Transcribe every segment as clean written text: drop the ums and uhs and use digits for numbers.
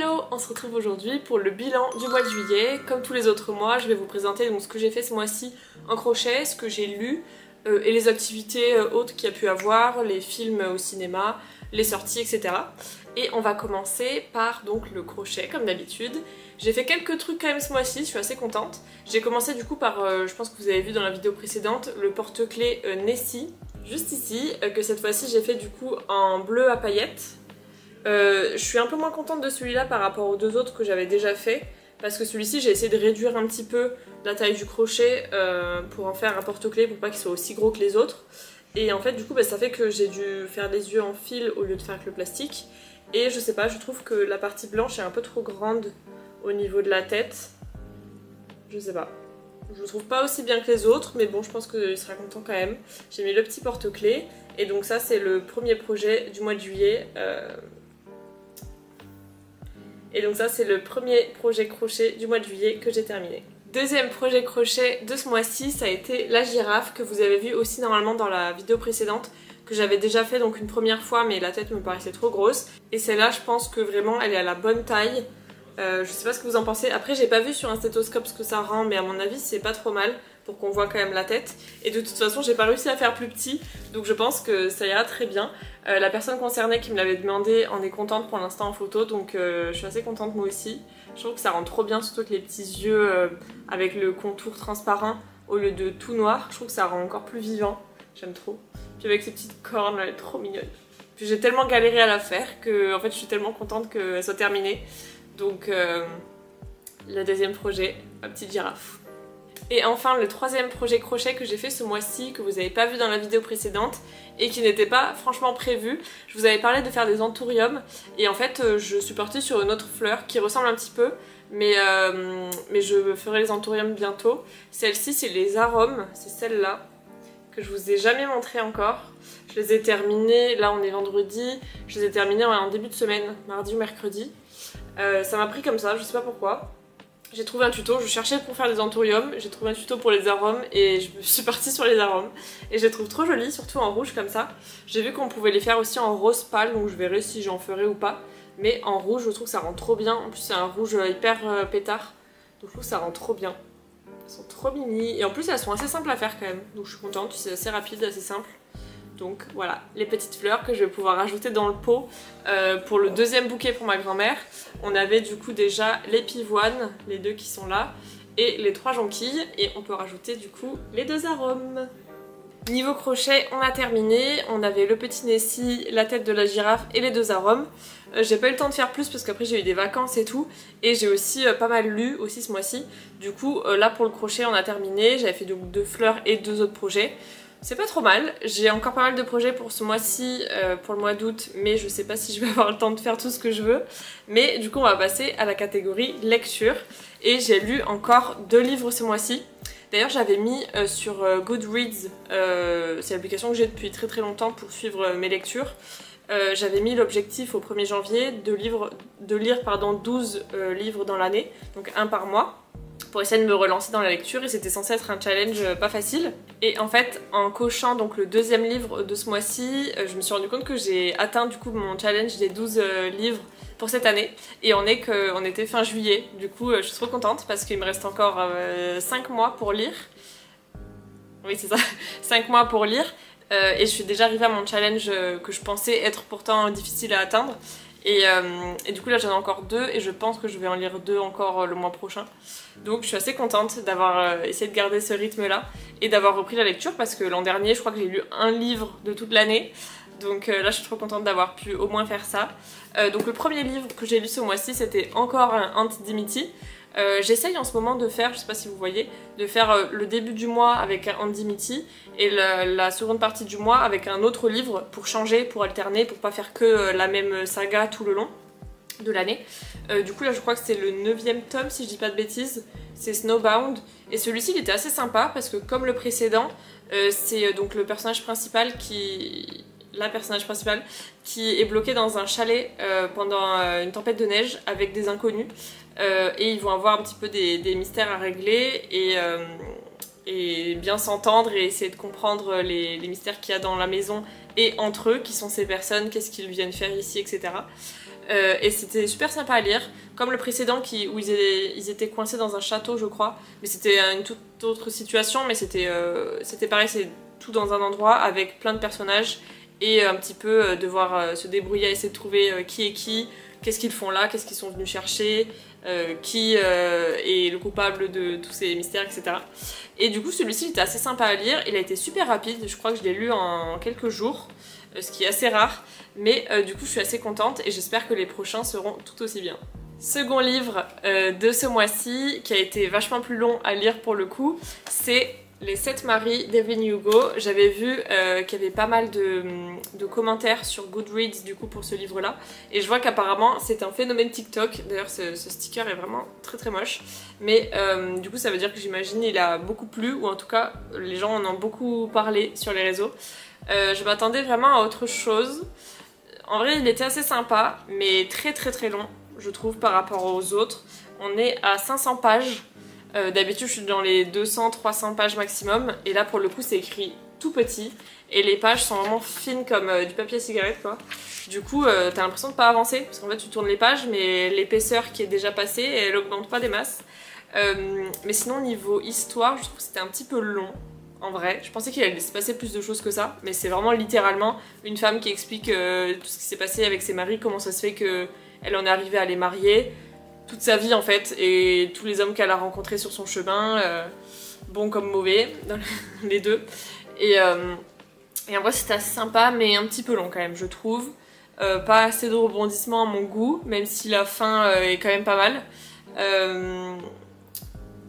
Hello, on se retrouve aujourd'hui pour le bilan du mois de juillet. Comme tous les autres mois, je vais vous présenter donc ce que j'ai fait ce mois-ci en crochet, ce que j'ai lu et les activités autres qu'il y a pu avoir, les films au cinéma, les sorties, etc. Et on va commencer par donc le crochet comme d'habitude. J'ai fait quelques trucs quand même ce mois-ci, je suis assez contente. J'ai commencé du coup par, je pense que vous avez vu dans la vidéo précédente, le porte-clés Nessie, juste ici, que cette fois-ci j'ai fait du coup en bleu à paillettes. Je suis un peu moins contente de celui-là par rapport aux deux autres que j'avais déjà fait, parce que celui-ci j'ai essayé de réduire un petit peu la taille du crochet pour en faire un porte-clés pour pas qu'il soit aussi gros que les autres. Et en fait du coup ça fait que j'ai dû faire les yeux en fil au lieu de faire avec le plastique. Et je sais pas, je trouve que la partie blanche est un peu trop grande au niveau de la tête. Je sais pas. Je le trouve pas aussi bien que les autres, mais bon je pense qu'il sera content quand même. J'ai mis le petit porte-clés, et donc ça c'est le premier projet du mois de juillet. Et donc ça c'est le premier projet crochet du mois de juillet que j'ai terminé. Deuxième projet crochet de ce mois-ci, ça a été la girafe que vous avez vu aussi normalement dans la vidéo précédente, que j'avais déjà fait donc une première fois mais la tête me paraissait trop grosse. Et celle-là je pense que vraiment elle est à la bonne taille. Je sais pas ce que vous en pensez. Après j'ai pas vu sur un stéthoscope ce que ça rend, mais à mon avis c'est pas trop mal pour qu'on voit quand même la tête. Et de toute façon j'ai pas réussi à faire plus petit, donc je pense que ça ira très bien. La personne concernée qui me l'avait demandé en est contente pour l'instant en photo, donc je suis assez contente moi aussi. Je trouve que ça rend trop bien, surtout avec les petits yeux avec le contour transparent au lieu de tout noir. Je trouve que ça rend encore plus vivant, j'aime trop. Puis avec ces petites cornes, elle est trop mignonne. Puis j'ai tellement galéré à la faire que en fait je suis tellement contente qu'elle soit terminée. Donc le deuxième projet, ma petite girafe. Et enfin le troisième projet crochet que j'ai fait ce mois-ci, que vous n'avez pas vu dans la vidéo précédente et qui n'était pas franchement prévu. Je vous avais parlé de faire des anthuriums et en fait je suis partie sur une autre fleur qui ressemble un petit peu, mais je ferai les anthuriums bientôt. Celle-ci c'est les arômes, c'est celle-là que je vous ai jamais montré encore. Je les ai terminées, là on est vendredi, je les ai terminées en début de semaine, mardi ou mercredi. Ça m'a pris comme ça, je sais pas pourquoi. J'ai trouvé un tuto, je cherchais pour faire des anthuriums, j'ai trouvé un tuto pour les arômes et je suis partie sur les arômes. Et je les trouve trop jolies, surtout en rouge comme ça. J'ai vu qu'on pouvait les faire aussi en rose pâle, donc je verrai si j'en ferai ou pas. Mais en rouge, je trouve que ça rend trop bien. En plus c'est un rouge hyper pétard, donc je trouve que ça rend trop bien. Elles sont trop mini et en plus elles sont assez simples à faire quand même. Donc je suis contente, c'est assez rapide, assez simple. Donc voilà, les petites fleurs que je vais pouvoir rajouter dans le pot pour le deuxième bouquet pour ma grand-mère. On avait du coup déjà les pivoines, les deux qui sont là, et les 3 jonquilles, et on peut rajouter du coup les 2 arômes. Niveau crochet, on a terminé, on avait le petit Nessie, la tête de la girafe et les 2 arômes. J'ai pas eu le temps de faire plus parce qu'après j'ai eu des vacances et tout, et j'ai aussi pas mal lu aussi ce mois-ci. Du coup là pour le crochet on a terminé, j'avais fait 2 fleurs et 2 autres projets. C'est pas trop mal, j'ai encore pas mal de projets pour ce mois-ci, pour le mois d'août, mais je sais pas si je vais avoir le temps de faire tout ce que je veux. Mais du coup on va passer à la catégorie lecture, et j'ai lu encore 2 livres ce mois-ci. D'ailleurs j'avais mis sur Goodreads, c'est l'application que j'ai depuis très longtemps pour suivre mes lectures. J'avais mis l'objectif au 1er janvier de lire 12 livres dans l'année, donc un par mois, pour essayer de me relancer dans la lecture, et c'était censé être un challenge pas facile. Et en fait, en cochant donc le 2e livre de ce mois-ci, je me suis rendu compte que j'ai atteint du coup mon challenge des 12 livres pour cette année, et on était fin juillet. Du coup je suis trop contente parce qu'il me reste encore 5 mois pour lire. Oui c'est ça, 5 mois pour lire, et je suis déjà arrivée à mon challenge que je pensais être pourtant difficile à atteindre. Et du coup là j'en ai encore 2 et je pense que je vais en lire 2 encore le mois prochain. Donc je suis assez contente d'avoir essayé de garder ce rythme là et d'avoir repris la lecture, parce que l'an dernier je crois que j'ai lu un livre de toute l'année. Donc là je suis trop contente d'avoir pu au moins faire ça. Donc le premier livre que j'ai lu ce mois-ci c'était encore un Aunt Dimitri. J'essaye en ce moment de faire, je sais pas si vous voyez, de faire le début du mois avec un Aunt Dimitri et la seconde partie du mois avec un autre livre pour changer, pour alterner, pour pas faire que la même saga tout le long de l'année. Du coup là je crois que c'est le 9e tome si je dis pas de bêtises, c'est Snowbound, et celui-ci il était assez sympa parce que comme le précédent, c'est donc le personnage principal la personnage principale qui est bloquée dans un chalet pendant une tempête de neige avec des inconnus, et ils vont avoir un petit peu des mystères à régler et bien s'entendre et essayer de comprendre les mystères qu'il y a dans la maison et entre eux, qui sont ces personnes, qu'est-ce qu'ils viennent faire ici, etc. et c'était super sympa à lire, comme le précédent où ils étaient coincés dans un château je crois, mais c'était une toute autre situation, mais c'était pareil, c'est tout dans un endroit avec plein de personnages et un petit peu devoir se débrouiller à essayer de trouver qui est qui, qu'est-ce qu'ils font là, qu'est-ce qu'ils sont venus chercher, qui est le coupable de tous ces mystères, etc. Et du coup celui-ci était assez sympa à lire, il a été super rapide, je crois que je l'ai lu en quelques jours, ce qui est assez rare, mais du coup je suis assez contente et j'espère que les prochains seront tout aussi bien. Second livre de ce mois-ci, qui a été vachement plus long à lire pour le coup, c'est Les 7 maris d'Evelyn Hugo. J'avais vu qu'il y avait pas mal de commentaires sur Goodreads du coup pour ce livre-là, et je vois qu'apparemment c'est un phénomène TikTok. D'ailleurs ce sticker est vraiment très très moche, mais du coup ça veut dire que j'imagine il a beaucoup plu, ou en tout cas les gens en ont beaucoup parlé sur les réseaux. Je m'attendais vraiment à autre chose. En vrai il était assez sympa, mais très très très long je trouve par rapport aux autres. On est à 500 pages. D'habitude je suis dans les 200-300 pages maximum, et là pour le coup c'est écrit tout petit et les pages sont vraiment fines comme du papier à cigarette quoi. Du coup t'as l'impression de pas avancer parce qu'en fait tu tournes les pages mais l'épaisseur qui est déjà passée elle augmente pas des masses. Mais sinon niveau histoire je trouve que c'était un petit peu long en vrai. Je pensais qu'il allait se passer plus de choses que ça, mais c'est vraiment littéralement une femme qui explique tout ce qui s'est passé avec ses maris, comment ça se fait qu'elle en est arrivée à les marier, toute sa vie en fait, et tous les hommes qu'elle a rencontrés sur son chemin, bons comme mauvais, dans les deux. Et en vrai c'était assez sympa, mais un petit peu long quand même je trouve. Pas assez de rebondissements à mon goût, même si la fin est quand même pas mal.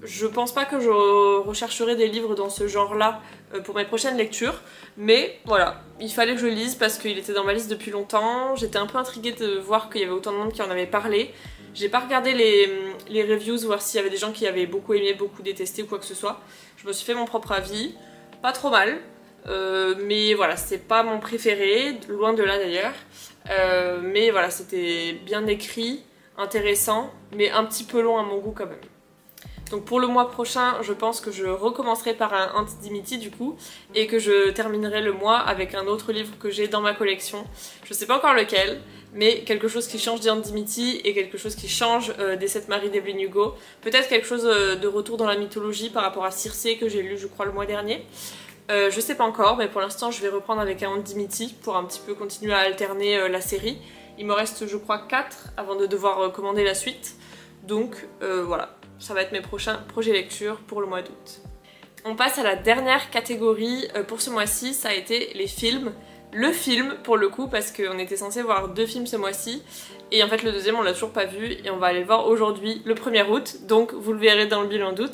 Je pense pas que je rechercherai des livres dans ce genre-là pour mes prochaines lectures, mais voilà, il fallait que je le lise parce qu'il était dans ma liste depuis longtemps. J'étais un peu intriguée de voir qu'il y avait autant de monde qui en avait parlé. J'ai pas regardé les reviews, voir s'il y avait des gens qui avaient beaucoup aimé, beaucoup détesté ou quoi que ce soit. Je me suis fait mon propre avis, pas trop mal, mais voilà, c'est pas mon préféré, loin de là d'ailleurs. Mais voilà, c'était bien écrit, intéressant, mais un petit peu long à mon goût quand même. Donc pour le mois prochain, je pense que je recommencerai par un Anti-Dimity du coup, et que je terminerai le mois avec un autre livre que j'ai dans ma collection. Je sais pas encore lequel, mais quelque chose qui change d'Anti-Dimity et quelque chose qui change des 7 maris d'Evelyn Hugo. Peut-être quelque chose de retour dans la mythologie par rapport à Circé que j'ai lu je crois le mois dernier. Je sais pas encore, mais pour l'instant je vais reprendre avec un Anti-Dimity pour un petit peu continuer à alterner la série. Il me reste je crois 4 avant de devoir commander la suite. Donc voilà. Ça va être mes prochains projets lecture pour le mois d'août. On passe à la dernière catégorie pour ce mois-ci, ça a été les films. Le film pour le coup, parce qu'on était censé voir 2 films ce mois-ci, et en fait le deuxième on l'a toujours pas vu, et on va aller le voir aujourd'hui le 1er août, donc vous le verrez dans le bilan d'août.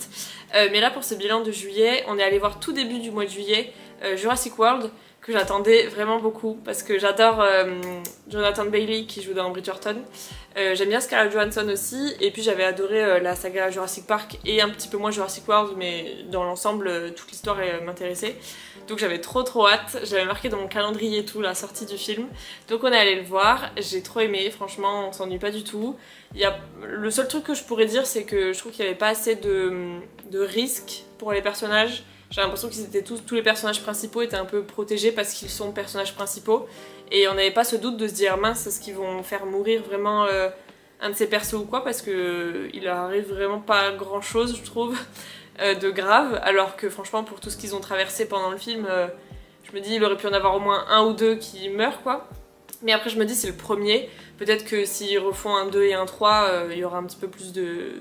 Mais là pour ce bilan de juillet, on est allé voir tout début du mois de juillet Jurassic World, que j'attendais vraiment beaucoup parce que j'adore Jonathan Bailey qui joue dans Bridgerton. J'aime bien Scarlett Johansson aussi, et puis j'avais adoré la saga Jurassic Park et un petit peu moins Jurassic World, mais dans l'ensemble toute l'histoire m'intéressait. Donc j'avais trop hâte, j'avais marqué dans mon calendrier et tout la sortie du film. Donc on est allé le voir, j'ai trop aimé, franchement on s'ennuie pas du tout. Le seul truc que je pourrais dire c'est que je trouve qu'il n'y avait pas assez de risques pour les personnages. J'ai l'impression que tous les personnages principaux étaient un peu protégés parce qu'ils sont personnages principaux. Et on n'avait pas ce doute de se dire mince, est-ce qu'ils vont faire mourir vraiment un de ces persos ou quoi, parce que il arrive vraiment pas grand chose je trouve de grave, alors que franchement pour tout ce qu'ils ont traversé pendant le film, je me dis il aurait pu en avoir au moins un ou deux qui meurent quoi. Mais après je me dis c'est le premier, peut-être que s'ils refont un 2 et un 3, il y aura un petit peu plus de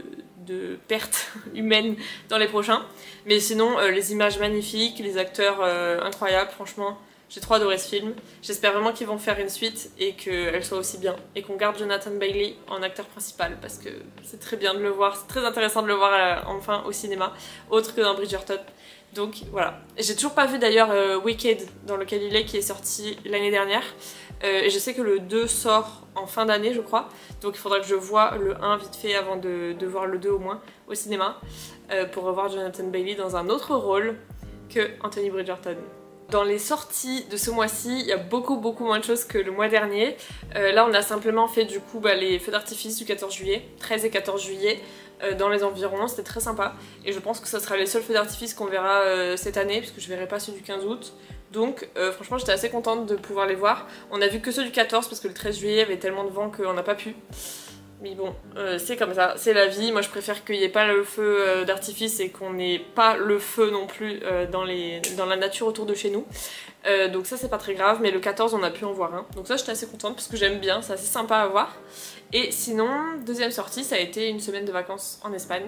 pertes humaines dans les prochains. Mais sinon les images magnifiques, les acteurs incroyables, franchement j'ai trop adoré ce film. J'espère vraiment qu'ils vont faire une suite et qu'elle soit aussi bien, et qu'on garde Jonathan Bailey en acteur principal parce que c'est très bien de le voir, c'est très intéressant de le voir enfin au cinéma, autre que dans Bridgerton. Donc voilà. J'ai toujours pas vu d'ailleurs Wicked dans lequel il est, qui est sorti l'année dernière. Et je sais que le 2 sort en fin d'année je crois, donc il faudra que je voie le 1 vite fait avant de voir le 2 au moins au cinéma, pour revoir Jonathan Bailey dans un autre rôle que Anthony Bridgerton. Dans les sorties de ce mois-ci, il y a beaucoup moins de choses que le mois dernier. Là on a simplement fait du coup les feux d'artifice du 14 juillet, 13 et 14 juillet, dans les environs, c'était très sympa. Et je pense que ce sera les seuls feux d'artifice qu'on verra cette année, puisque je verrai pas ceux du 15 août. Donc franchement j'étais assez contente de pouvoir les voir. On a vu que ceux du 14 parce que le 13 juillet il y avait tellement de vent qu'on n'a pas pu. Mais bon, c'est comme ça, c'est la vie. Moi je préfère qu'il n'y ait pas le feu d'artifice et qu'on n'ait pas le feu non plus dans la nature autour de chez nous. Donc ça c'est pas très grave, mais le 14 on a pu en voir un. Donc ça j'étais assez contente parce que j'aime bien, c'est assez sympa à voir. Et sinon, deuxième sortie, ça a été une semaine de vacances en Espagne.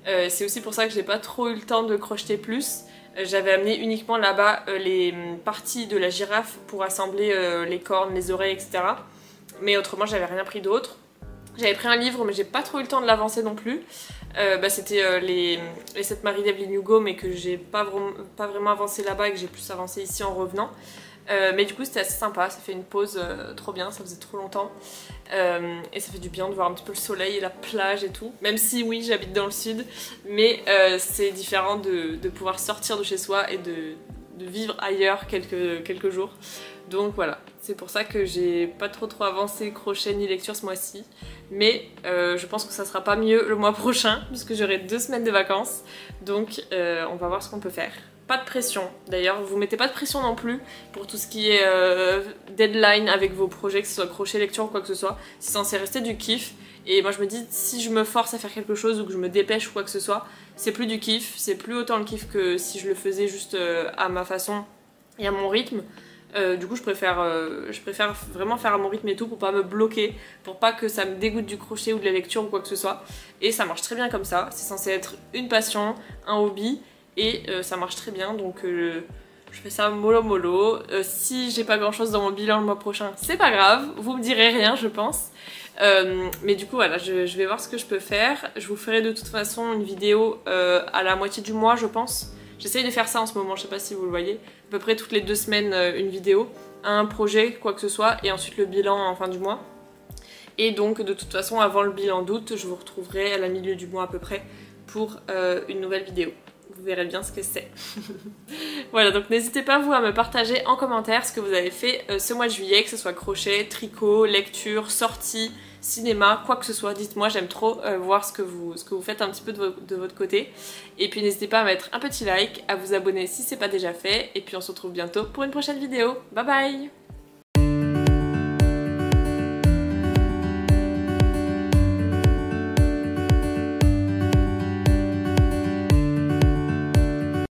C'est aussi pour ça que j'ai pas trop eu le temps de crocheter plus. J'avais amené uniquement là-bas les parties de la girafe pour assembler les cornes, les oreilles, etc. Mais autrement j'avais rien pris d'autre. J'avais pris un livre mais j'ai pas trop eu le temps de l'avancer non plus. C'était les 7 maris d'Evelyn Hugo mais que j'ai pas vraiment avancé là-bas et que j'ai plus avancé ici en revenant. Mais du coup c'était assez sympa, ça fait une pause trop bien, ça faisait trop longtemps. Et ça fait du bien de voir un petit peu le soleil et la plage et tout. Même si oui j'habite dans le sud, mais c'est différent de pouvoir sortir de chez soi et de vivre ailleurs quelques jours. Donc voilà, c'est pour ça que j'ai pas trop avancé crochet ni lecture ce mois-ci. Mais je pense que ça sera pas mieux le mois prochain puisque j'aurai 2 semaines de vacances. Donc on va voir ce qu'on peut faire. Pas de pression, d'ailleurs vous mettez pas de pression non plus pour tout ce qui est deadline avec vos projets, que ce soit crochet, lecture ou quoi que ce soit. C'est censé rester du kiff et moi je me dis si je me force à faire quelque chose ou que je me dépêche ou quoi que ce soit, c'est plus du kiff, c'est plus autant le kiff que si je le faisais juste à ma façon et à mon rythme. Du coup je préfère vraiment faire à mon rythme et tout pour pas me bloquer, pour pas que ça me dégoûte du crochet ou de la lecture ou quoi que ce soit. Et ça marche très bien comme ça, c'est censé être une passion, un hobby. Et ça marche très bien, donc je fais ça mollo mollo. Si j'ai pas grand chose dans mon bilan le mois prochain, c'est pas grave, vous me direz rien je pense. Mais du coup voilà, je vais voir ce que je peux faire. Je vous ferai de toute façon une vidéo à la moitié du mois je pense. J'essaye de faire ça en ce moment, je sais pas si vous le voyez. À peu près toutes les 2 semaines une vidéo, un projet, quoi que ce soit, et ensuite le bilan en fin du mois. Et donc de toute façon avant le bilan d'août, je vous retrouverai à la milieu du mois à peu près pour une nouvelle vidéo. Vous verrez bien ce que c'est. Voilà, donc n'hésitez pas vous à me partager en commentaire ce que vous avez fait ce mois de juillet, que ce soit crochet, tricot, lecture, sortie, cinéma, quoi que ce soit. Dites-moi, j'aime trop voir ce que vous faites un petit peu de votre côté. Et puis n'hésitez pas à mettre un petit like, à vous abonner si c'est pas déjà fait. Et puis on se retrouve bientôt pour une prochaine vidéo. Bye bye!